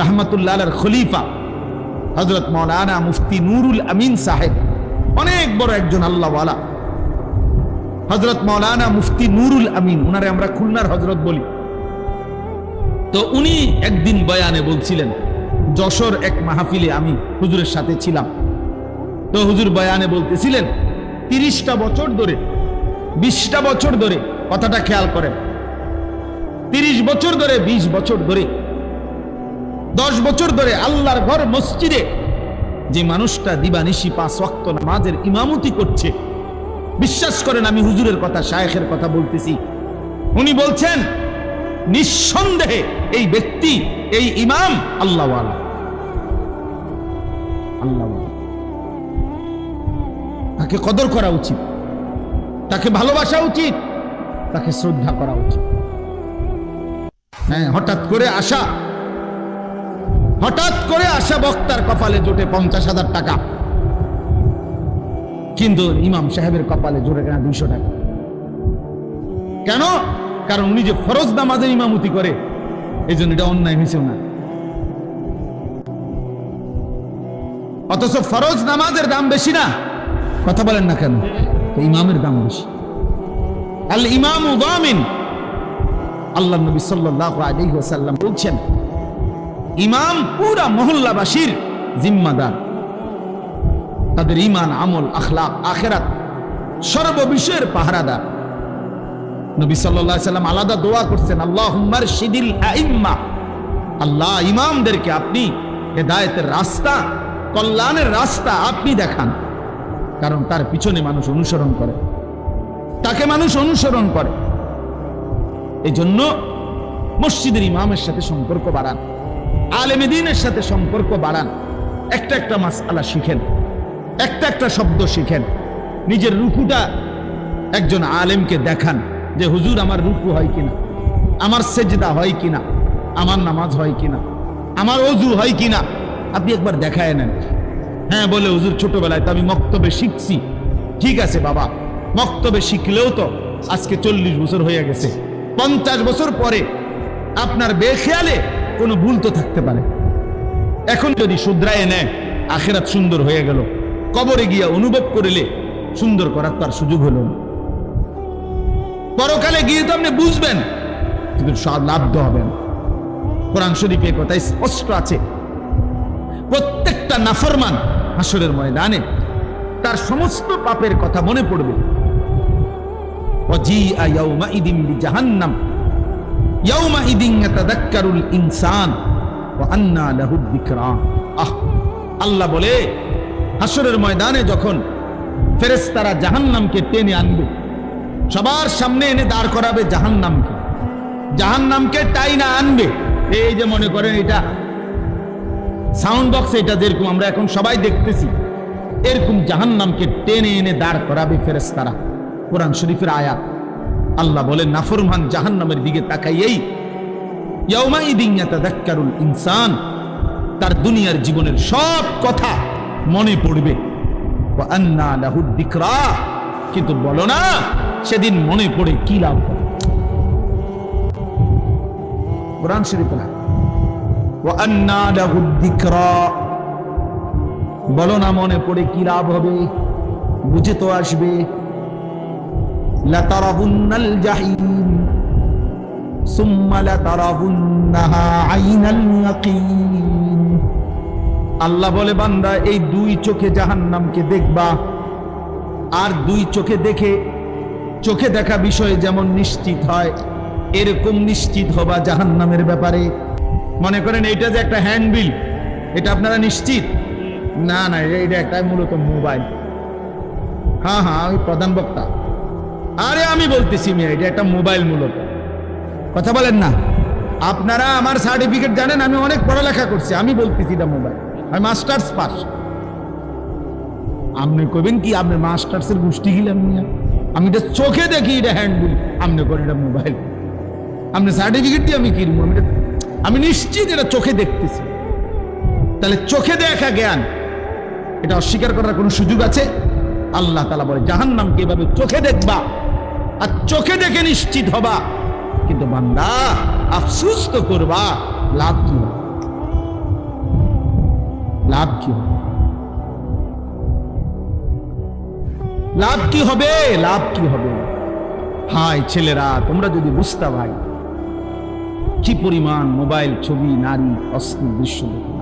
রহমতুল্লাহ আলাইহির খলিফা হযরত মাওলানা মুফতি নুরুল আমিন সাহেব, অনেক বড় একজন আল্লাহওয়ালা, হযরত মাওলানা মুফতি নুরুল আমিন, উনারে আমরা খুলনার হযরত বলি। তো উনি একদিন বয়ানে বলছিলেন, যশোর এক মাহফিলে আমি হুজুরের সাথে ছিলাম। তো হুজুর বয়ানে বলতেছিলেন, 30টা বছর ধরে, 20টা বছর ধরে, কথাটা খেয়াল করেন, 30 বছর ধরে, 20 বছর ধরে, 10 বছর ধরে আল্লাহর ঘর মসজিদে যে মানুষটা দিবানিশি 5 ওয়াক্ত নামাজের ইমামতি করছে, বিশ্বাস করেন আমি হুজুরের কথা, শায়েখের কথা বলতেছি, উনি বলছেন নিঃসন্দেহে এই ব্যক্তি, এই ইমাম আল্লাহওয়ালা, আল্লাহওয়ালা। তাকে কদর করা উচিত, তাকে ভালোবাসা উচিত, তাকে শ্রদ্ধা করা উচিত। হ্যাঁ, হঠাৎ করে আসা বক্তার কপালে জোটে 50,000 টাকা, কিন্তু ইমাম সাহেবের কপালে জোটে কেনা 200 টাকা। কেন? কারণ উনি যে ফরজ নামাজের ইমামতি করে, এই জন্য এটা অন্যায় হয়েছে না। অথচ ফরজ নামাজের দাম বেশি না, কথা বলেন না কেন? ইমামের দাম বেশি। আল ইমামু যামিন। আল্লাহ নবী সাল্লাল্লাহু আলাইহি ওয়াসাল্লাম বলছেন, ইমাম পুরা মহল্লাবাসীর জিম্মাদার। তাদের ঈমান, আমল, আখলাক, আখিরাত সর্ব বিষয়ের পাহারাদার। নবী সাল্লাল্লাহু আলাইহি ওয়াসাল্লাম আলাদা দোয়া করছেন, আল্লাহুম্মা আরশিদিল আইম্মা, আল্লাহ ইমামদেরকে আপনি হেদায়েতের রাস্তা, কল্যাণের রাস্তা আপনি দেখান। কারণ তার পিছনে মানুষ অনুসরণ করে, তাকে মানুষ অনুসরণ করে। এই জন্য মসজিদের ইমামের সাথে সম্পর্ক বাড়ান, আলেমে দ্বীনের সাথে সম্পর্ক বাড়ান। একটা একটা মাসআলা শিখেন, একটা একটা শব্দ শিখেন। নিজের রুকুটা একজন আলেমকে দেখান যে হুজুর আমার রুকু হয় কিনা, আমার সেজদা হয় কিনা, আমার নামাজ হয় কিনা, আমার ওযু হয় কিনা, আপনি একবার দেখায় নেন। হ্যাঁ বলে হুজুর ছোটবেলায় তো আমি মক্তবে শিখছি। ঠিক আছে বাবা, মক্তবে শিখলেও তো আজকে 40 বছর হয়ে গেছে। 50 বছর পরে আপনার বেখেয়ালে কোনো ভুল তো থাকতে পারে। এখন যদি শুধরায় নেয়, আখিরাত সুন্দর হয়ে গেল। কবরে গিয়া অনুভব করিলে সুন্দর করার তার সুযোগ হলো না। পরকালে গিয়ে তো আপনি বুঝবেন, কিন্তু সব লাভ তো হবে না। কোরআন শরীফে কথা স্পষ্ট আছে, প্রত্যেকটা নাফরমান হাসরের ময়দানে তার সমস্ত পাপের কথা মনে পড়বে। ওয়াজিআ ইয়াউমাইদিন বিজাহান্নাম ইয়াউমাইদিন ইয়াতাযাক্কারুল ইনসান ওয়া আন্না লাহু যিকরা। আল্লাহ বলে, হাসরের ময়দানে যখন ফেরেশতারা জাহান্নামকে টেনে আনবে, সবার সামনে এনে দাঁড় করাবে জাহান্নামকে, জাহান্নামকে টাইনা আনবে। এই যে মনে করেন এটা সাউন্ড বক্স, এটা যেরকম আমরা এখন সবাই দেখতেছি, এরকম জাহান্নামকে টেনে এনে দাঁড় করাবে ফেরেশতারা। কোরআন শরীফের আয়াত। আল্লাহ বলেন, নাফরমান জাহান্নামের দিকে তাকাইয়েই ইয়াউমাইদিন ইয়াতাযাক্কারুল ইনসান, তার দুনিয়ার জীবনের সব কথা মনে পড়বে। ওয়া আন্না লাহু যিকরা, কিন্তু বলো না সেদিন মনে পড়ে কি লাভ হবে? কোরআন শরীফে না, ওয়া আন্না লাহু যিকরা, বলো না মনে পড়ে কি লাভ হবে? বুঝে তো আসবে। লাতারাবুন্নাল জাহিম সুম্মা লাতারাবুন্নাহা আইনাল ইয়াকিন। আল্লাহ বলে, বান্দা এই দুই চোখে জাহান্নামকে দেখবা, আর দুই চোখে দেখে, চোখে দেখা বিষয় যেমন নিশ্চিত হয়, এরকম নিশ্চিত হবা জাহান্নামের ব্যাপারে। মনে করেন এইটা যে একটা হ্যান্ডবিল, এটা আপনারা নিশ্চিত না? না, এটা একটা মূলত মোবাইল। হ্যাঁ হ্যাঁ, আমি প্রধান বক্তা। আরে আমি বলতেছি মিয়া, এটা একটা মোবাইল মূলত। কথা বলেন না আপনারা। আমার সার্টিফিকেট জানেন, আমি অনেক পড়ালেখা করছি। আমি বলতেছি এটা মোবাইল, আমি মাস্টার্স পাস। আপনি কইবেন কি, আপনি মাস্টার্সের গোষ্ঠী গিলাম মিয়া? আমি এটা চোখে দেখি, এটা হ্যান্ডবিল। আপনি করেন এটা মোবাইল। আপনি সার্টিফিকেট দিয়ে আমি কিনবো? আমি নিশ্চিত এটা চোখে দেখতেছি। তাহলে চোখে দেখা জ্ঞান, এটা অস্বীকার করার কোনো সুযোগ আছে? আল্লাহ তাআলা বলে, জাহান্নামকে এভাবে চোখে দেখবা আর চোখে দেখে নিশ্চিত হবা, কিন্তু বান্দা আফসোস তো করবা। লাভ কি হবে? লাভ কি হবে? লাভ কি হবে? লাভ কি হবে? হায় ছেলেরা, তোমরা যদি বুঝতা ভাই, কি পরিমাণ মোবাইল, ছবি, নারী, অশ্লীল দৃশ্য দেখো।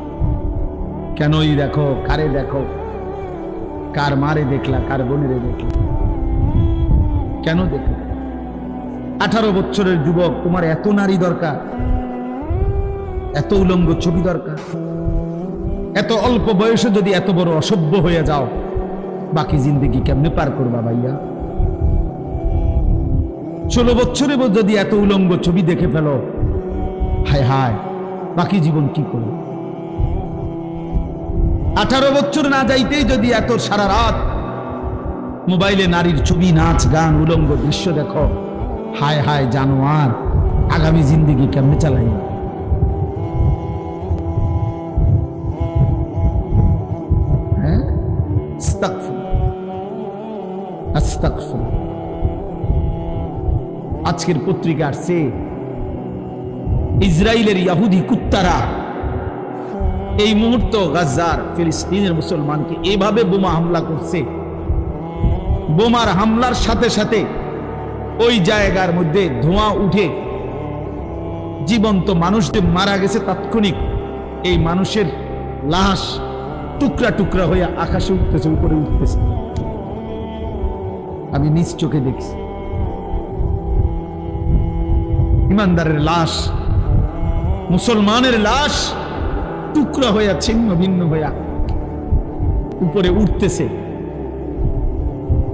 কেনই দেখো, কারে দেখো, কার মারে দেখলা, কার বোনেরে দেখলা, কেন দেখো? 18 বছরের যুবক, তোমার এত নারী দরকার, এত উলঙ্গ ছবি দরকার? এত অল্প বয়সে যদি এত বড় অসভ্য হয়ে যাও, বাকি জিন্দগি কেমনে পার করবা ভাইয়া? 16 বছরে যদি এত উলঙ্গ ছবি দেখে ফেলো, হায় হায়, বাকি জীবন কি করবে? 18 বছর না যাইতেই যদি এত সারা রাত মোবাইলে নারীর ছবি, নাচ, গান, উলঙ্গ দৃশ্য দেখো, হায় হায় জানোয়ার, আগামী জিন্দগি কেমনে চালাইবা? হ্যাঁ, আস্তাগফিরুল্লাহ। আজকের পত্রিকা আসছে, ইসরায়েলের ইহুদি কুত্তারা এই মুহূর্ত গাজার ফিলিস্তিনের মুসলমানকে এভাবে বোমা হামলা করছে। বোমার হামলার সাথে সাথে ওই জায়গার মধ্যে ধোঁয়া উঠে জীবন্ত মানুষ যে মারা গেছে তাৎক্ষণিক এই মানুষের লাশ টুকরা টুকরা হয়ে আকাশে উঠতেছে, উপরে উঠতেছে। আমি নিজ চোখে দেখছি ইমানদারের লাশ, মুসলমানের লাশ টুকরা হইয়া ছিন্ন ভিন্ন হইয়া উপরে উঠতেছে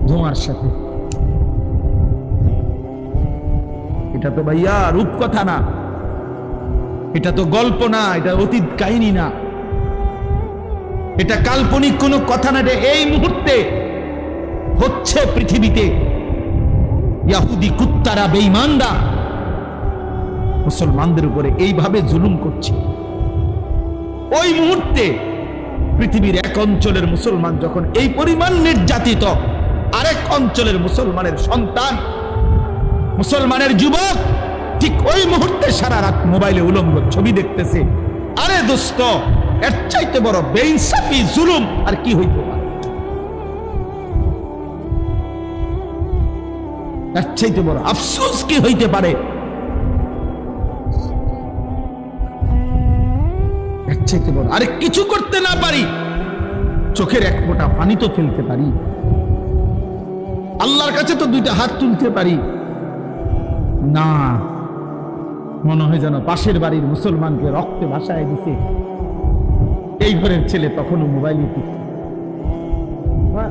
ধোঁয়ার সাথে। এটা তো ভাইয়া রূপকথা না, এটা তো গল্প না, এটা অতীত কাহিনী না, এটা কাল্পনিক কোনো কথা না। এই মুহূর্তে হচ্ছে পৃথিবীতে। ইহুদি কুত্তারা, বেঈমানরা মুসলমানদের উপরে এইভাবে জুলুম করছে। ওই মুহূর্তে পৃথিবীর এক অঞ্চলের মুসলমান যখন এই পরিমাণ নির্যাতিত, আরেক অঞ্চলের মুসলমানের সন্তান, মুসলমানের যুবক ঠিক ওই মুহূর্তে সারা রাত মোবাইলে উলঙ্গ ছবি দেখতেছে। আরে দোস্ত, এর চাইতে বড় বেইনসাফি জুলুম আর কি হইতে পারে? এর চাইতে বড় আফসোস কি হইতে পারে? এর চাইতে বড় আরে কিছু করতে না পারি, চোখের এক ফোঁটা পানি তো ফেলতে পারি, আল্লাহর কাছে তো দুইটা হাত তুলতে পারি না। মনে হয় যেন পাশের বাড়ির মুসলমানকে রক্তে ভাসায় দিছে। এই ঘরের ছেলে তখনও মোবাইল।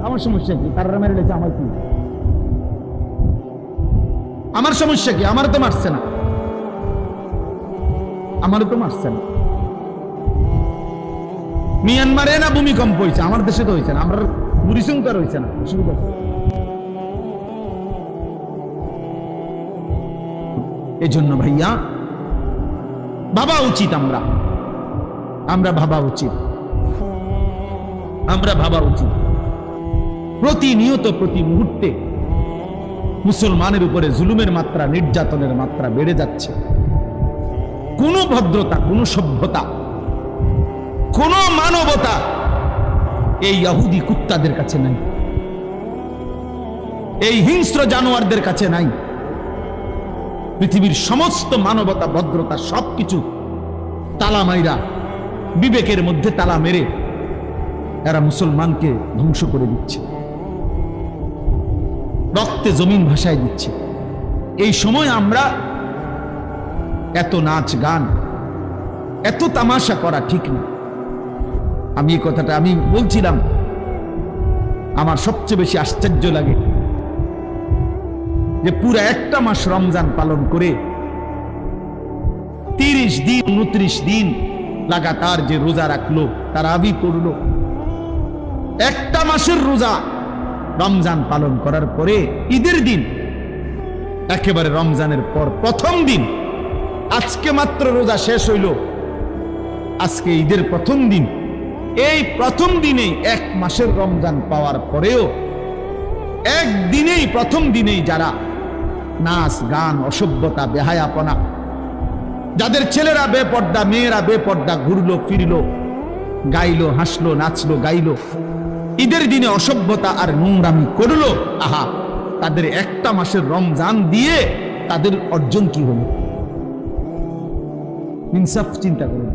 আমার সমস্যা কি? তারা মেরে লেছে, আমার কি? আমার সমস্যা কি? আমার তো মারছে না, আমারও তো মারছে না। মিয়ানমারে না ভূমিকম্প হয়েছে, আমার দেশে তো হয়েছে না, আমার বুড়িসংকার হয়েছে না। অসুবিধা এই জন্য ভাইয়া ভাবা উচিত, আমরা ভাবা উচিত, আমরা ভাবা উচিত। প্রতিনিয়ত প্রতি মুহূর্তে মুসলমানের উপরে জুলুমের মাত্রা, নির্যাতনের মাত্রা বেড়ে যাচ্ছে। কোনো ভদ্রতা, কোনো সভ্যতা, কোনো মানবতা এই ইহুদি কুত্তাদের কাছে নাই, এই হিংস্র জানোয়ারদের কাছে নাই। পৃথিবীর সমস্ত মানবতা, ভদ্রতা সবকিছু তালা মাইরা, বিবেকের মধ্যে তালা মেরে এরা মুসলমানকে ধ্বংস করে দিচ্ছে, রক্তে জমিন ভাসায় দিচ্ছে। এই সময় আমরা এত নাচ গান, এত তামাশা করা ঠিক না। আমি এই কথাটা আমি বলছিলাম, আমার সবচেয়ে বেশি আশ্চর্য লাগে যে পুরা একটা মাস রমজান পালন করে 30 দিন 29 দিন লাগাতার যে রোজা রাখলো, তারাবি পড়লো, একটা মাসের রোজা রমজান পালন করার পরে ঈদের দিন, একেবারে রমজানের পর প্রথম দিন, আজকে মাত্র রোজা শেষ হইল, আজকে ঈদের প্রথম দিন, এই প্রথম দিনেই এক মাসের রমজান পাওয়ার পরেও একদিনেই, প্রথম দিনেই যারা নাচ গান, অসভ্যতা, বেহায়াপনা, যাদের ছেলেরা বেপর্দা, মেয়েরা বেপর্দা ঘুরলো ফিরলো, গাইলো, হাসলো, নাচলো, গাইলো, ঈদের দিনে অসভ্যতা আর নোংরামি করলো, আহা, তাদের একটা মাসের রমজান দিয়ে তাদের অর্জন কি হলো? ইনসাফ চিন্তা করুন।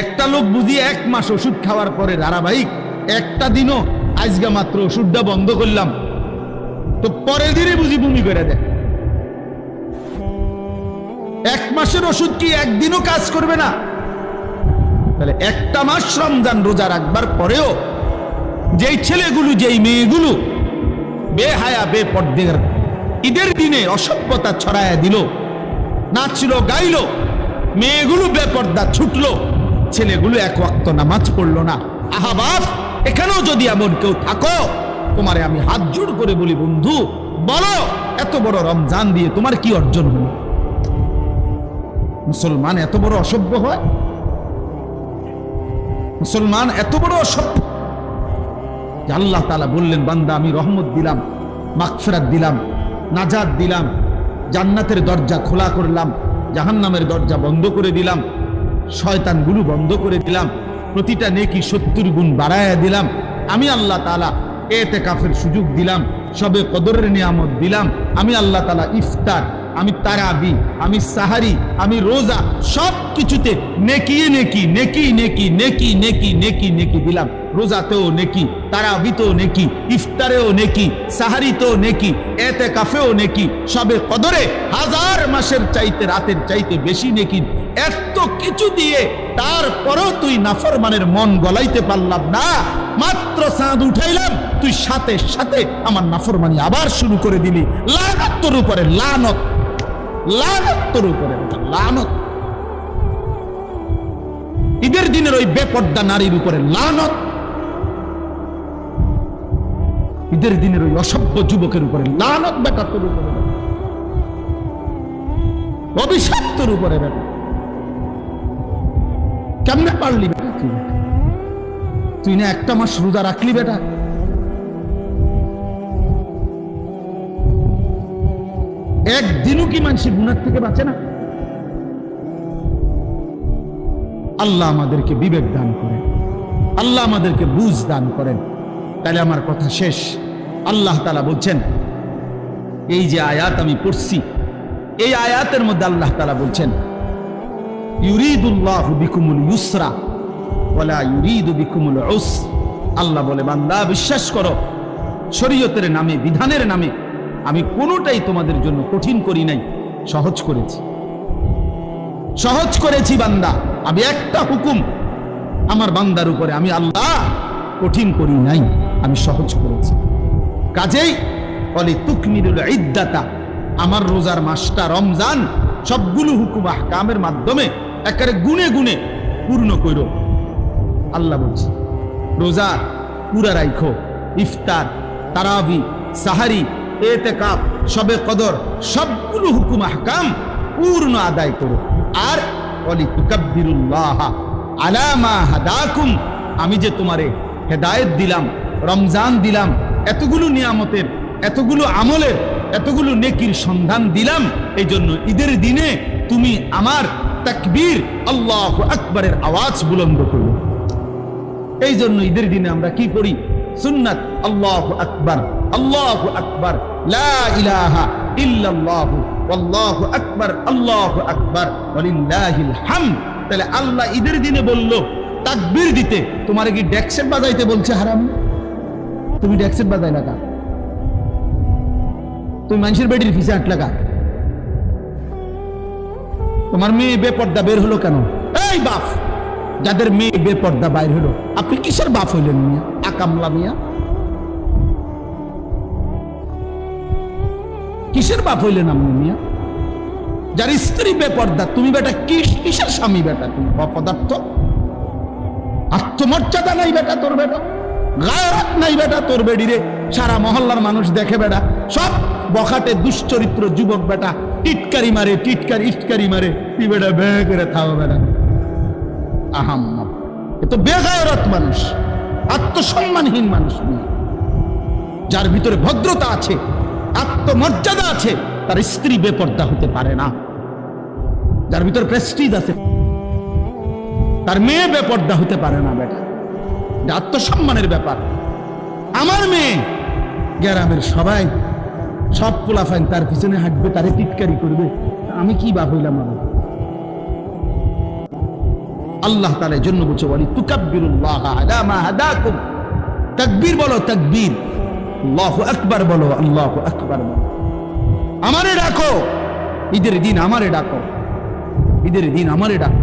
একটা লোক বুঝিয়ে এক মাস ওষুধ খাওয়ার পরে ধারাবাহিক একটা দিনও আজকে মাত্র ওষুধটা বন্ধ করলাম, তো পরের দিনে বুঝি বমি করে দেয়। এক মাসের ওষুধ কি একদিনও কাজ করবে না? তাহলে একটা মাস রমজান রোজা রাখবার পরেও যেই ছেলেগুলো, যেই মেয়েগুলো বেহায়া, বেপর্দার ঈদের দিনে অসভ্যতা ছড়ায়া দিল, নাচলো, গাইলো, মেয়েগুলো বেপর্দা ছুটলো, ছেলেগুলো এক ওয়াক্ত নামাজ পড়লো না। আহা বাপ, এখানেও যদি এমন কেউ থাকো, তোমারে আমি হাত জোড় করে বলি, বন্ধু বলো, এত বড় রমজান দিয়ে তোমার কি অর্জন হলো? মুসলমান এত বড় অসভ্য হয়? মুসলমান এত বড় অসভ্য? আল্লাহ তাআলা বললেন, বান্দা আমি রহমত দিলাম, মাগফিরাত দিলাম, নাজাত দিলাম, জান্নাতের দরজা খোলা করলাম, জাহান্নামের দরজা বন্ধ করে দিলাম, শয়তানগুলো বন্ধ করে দিলাম, প্রতিটা নেকি 70 গুণ বাড়ায়া দিলাম। আমি আল্লাহ তাআলা ইতিকাফের সুযোগ দিলাম, সবে কদরের নিয়ামত দিলাম। আমি আল্লাহ তাআলা ইফতার, আমি তারাবি, আমি সাহারি, আমি রোজা সব কিছুতে নেকি নেকি নেকি নেকি নেকি নেকি নেকি নেকি দিলাম। রোজাতেও নেকি, তারাবিতেও নেকি, ইফতারেও নেকি, সাহারিতেও নেকি, এতেকাফেও নেকি, সবে কদরে হাজার মাসের চাইতে রাতের চাইতে বেশি নেকি। এত কিছু দিয়ে তারপরও তুই নাফরমানের মন গলাইতে পারলাম না। মাত্র চাঁদ উঠাইলাম, তুই সাথে সাথে আমার নাফরমানি আবার শুরু করে দিলি। লানত তোর উপরে, লানত, লানত তোর উপরে, লানত। ঈদের দিনের ওই বেপর্দা নারীর উপরে লানত, ঈদের দিনের ওই অসভ্য যুবকের উপরে লানত, বেটা তোর উপরে, অভিশাপ তোর উপরে। বেটা কেমনে পারলি বেটা তুই না একটা মাস রোজা রাখলি বেটা? একদিনও কি মানুষের গুনাহ থেকে বাঁচে না? আল্লাহ আমাদেরকে বিবেক দান করেন, আল্লাহ আমাদেরকে বুঝ দান করেন। তাহলে আমার কথা শেষ। আল্লাহ তাআলা বলছেন, এই যে আয়াত আমি পড়ছি, এই আয়াতের মধ্যে আল্লাহ তাআলা বলছেন, ইউরিদুল্লাহু বিকুমুল ইউসরা ওয়ালা ইউরিদু বিকুমুল উসর। আল্লাহ বলে, বান্দা বিশ্বাস করো, শরীয়তের নামে, বিধানের নামে আমি কোনোটাই তোমাদের জন্য কঠিন করি নাই, সহজ করেছি, সহজ করেছি। বান্দা, আমি একটা হুকুম আমার বান্দার উপরে আমি আল্লাহ কঠিন করি নাই, আমি সহজ করেছি। কাজেই বলি তুকমিলুল ইদ্দাতা, আমার রোজার মাসটা রমজান সবগুলো হুকুম আহকামের মাধ্যমে একেবারে গুনে গুনে পূর্ণ করো। আল্লাহ বলছে রোজা পুরা রাখো, ইফতার, তারাবি, সাহারি, এতেকাফ, শবে কদর সবগুলো হুকুম আহকাম পূর্ণ আদায় করো। আর বলি তুকাব্বিরুল্লাহ আলা মা হাদাকুম, আমি যে তোমারে হেদায়েত দিলাম, রমজান দিলাম, এতগুলো নিয়ামতের, এতগুলো আমলের, এতগুলো নেকির সন্ধান দিলাম, এই জন্য ঈদের দিনে তুমি আমার তাকবীর আল্লাহু আকবারের আওয়াজ বুলন্দ করো। এই জন্য ঈদের দিনে আমরা কি করি? সুন্নাত আল্লাহু আকবার, আল্লাহু আকবার, লা ইলাহা ইল্লাল্লাহু আল্লাহু আকবার, আল্লাহু আকবার ওয়ালিল্লাহিল হামদ। তাহলে আল্লাহ ঈদের দিনে বলল তাকবীর দিতে, তোমারে কি ডেক্সেট বাজাইতে বলছে হারাম? তুমি ডেক্সেট বাজাই লাগা, তুমি মানুষের বেটির পিছে আট লাগা। তোমার মেয়ে বেপর্দা বের হলো কেন? এই বাপ, যাদের মেয়ে বেপর্দা বাইর হলো, আপনি কিসের বাপ হইলেন মিয়া? আকামলা মিয়া, কিসের বাপ হইলেন আপনি মিয়া? যার স্ত্রী বেপর্দা, তুমি বেটা কিসের স্বামী বেটা? তুমি অপদার্থ, আত্মমর্যাদা নাই বেটা তোর, বেটা গায়রাত নাই বেটা তোর বেডিরে। সারা মহল্লার মানুষ দেখে বেটা, সব বখাটে দুশ্চরিত্র যুবক বেটা, টিটকারি মারে, ইটকারি মারে, তুই বেটা বে করে থাও বেটা। আহাম, এ তো বেগায়রাত মানুষ, আত্মসম্মানহীন মানুষ। যার ভিতরে ভদ্রতা আছে, আত্মমর্যাদা আছে, তার স্ত্রী বেপর্দা হতে পারে না। যার ভিতরে প্রেস্টিজ আছে, তার মেয়ে বেপর্দা হতে পারে না বেটা। আত্মসম্মানের ব্যাপার। আমার মেয়ে গ্রামের সবাই, সব পোলাফাইন তার পিছনে হাঁটবে, তারে টিটকারি করবে, আমি কি বাপ হইলাম? আল্লাহ তাআলা জন্য বলছে বলি তুকাব্বিরুল্লাহ আলা মা হাদাকুম, তাকবীর বলো, তাকবীর, আল্লাহু আকবার বলো, আল্লাহু আকবার বলো। আমারে ডাকো ঈদের দিন, আমারে ডাকো ঈদের দিন, আমারে ডাকো।